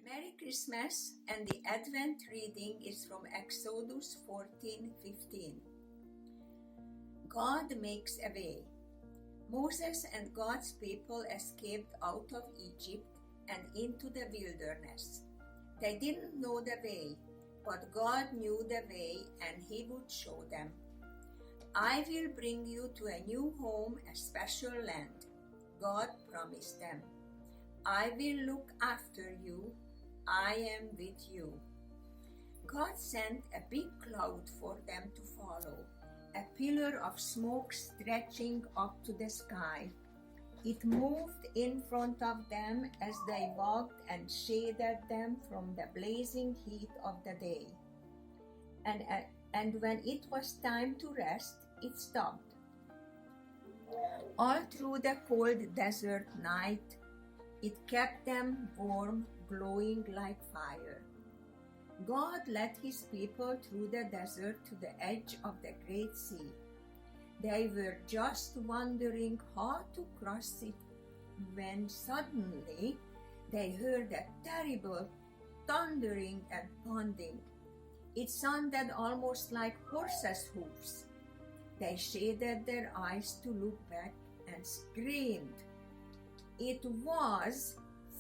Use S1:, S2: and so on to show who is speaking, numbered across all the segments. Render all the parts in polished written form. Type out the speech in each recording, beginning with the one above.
S1: Merry Christmas, and the Advent reading is from Exodus 14:15. God makes a way. Moses and God's people escaped out of Egypt and into the wilderness. They didn't know the way, but God knew the way and He would show them. I will bring you to a new home, a special land, God promised them. I will look after you. I am with you. God sent a big cloud for them to follow, a pillar of smoke stretching up to the sky. It moved in front of them as they walked and shaded them from the blazing heat of the day. And when it was time to rest, it stopped. All through the cold desert night, it kept them warm, glowing like fire. God led His people through the desert to the edge of the Great Sea. They were just wondering how to cross it when suddenly they heard a terrible thundering and pounding. It sounded almost like horses' hooves. They shaded their eyes to look back and screamed. It was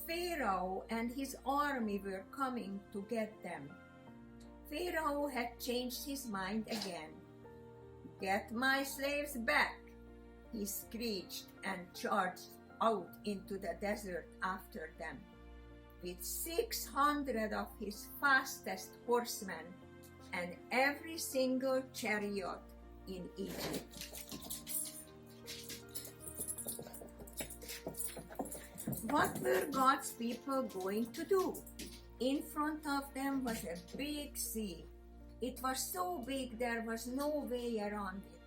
S1: Pharaoh and his army were coming to get them. Pharaoh had changed his mind again. "Get my slaves back," he screeched and charged out into the desert after them with 600 of his fastest horsemen and every single chariot in Egypt. What were God's people going to do? In front of them was a big sea. It was so big there was no way around it.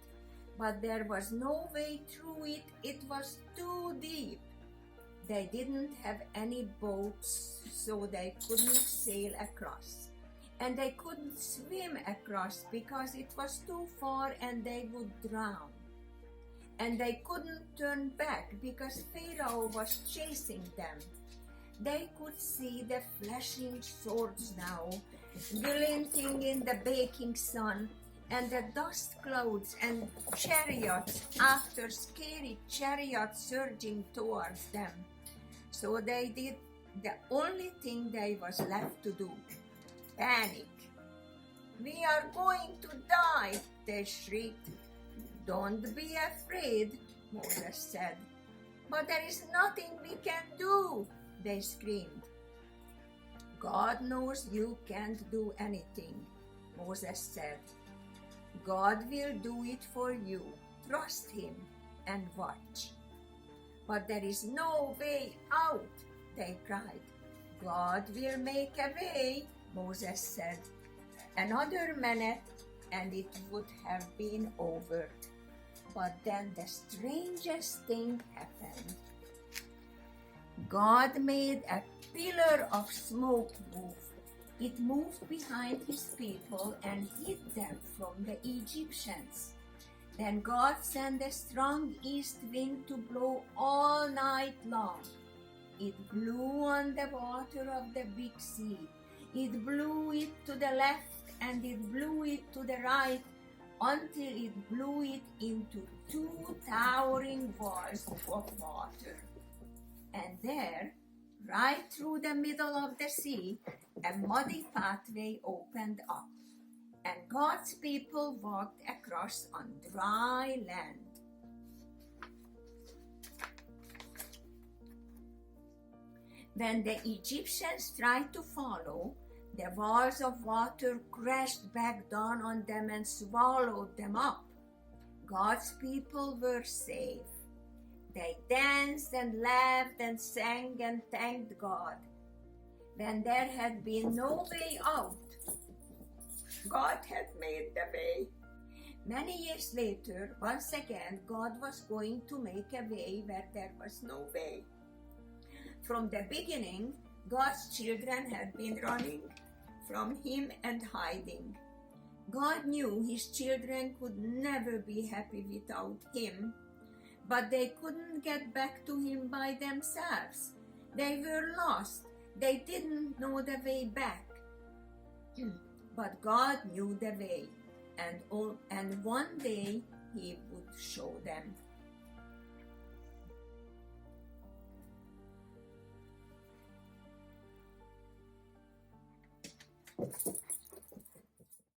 S1: But there was no way through it. It was too deep. They didn't have any boats, so they couldn't sail across. And they couldn't swim across because it was too far and they would drown. And they couldn't turn back because Pharaoh was chasing them. They could see the flashing swords now, glinting in the baking sun, and the dust clouds and chariots after scary chariots surging towards them. So they did the only thing they was left to do: panic. "We are going to die," they shrieked. "Don't be afraid," Moses said. "But there is nothing we can do," they screamed. "God knows you can't do anything," Moses said. "God will do it for you. Trust Him and watch." "But there is no way out," they cried. "God will make a way," Moses said. Another minute and it would have been over. But then the strangest thing happened. God made a pillar of smoke move. It moved behind His people and hid them from the Egyptians. Then God sent a strong east wind to blow all night long. It blew on the water of the big sea. It blew it to the left and it blew it to the right, until it blew it into two towering walls of water. And there, right through the middle of the sea, a muddy pathway opened up, and God's people walked across on dry land. When the Egyptians tried to follow, the walls of water crashed back down on them and swallowed them up. God's people were safe. They danced and laughed and sang and thanked God. When there had been no way out, God had made the way. Many years later, once again, God was going to make a way where there was no way. From the beginning, God's children had been running from Him and hiding. God knew His children could never be happy without Him, but they couldn't get back to Him by themselves. They were lost They didn't know the way back, but God knew the way, and one day He would show them.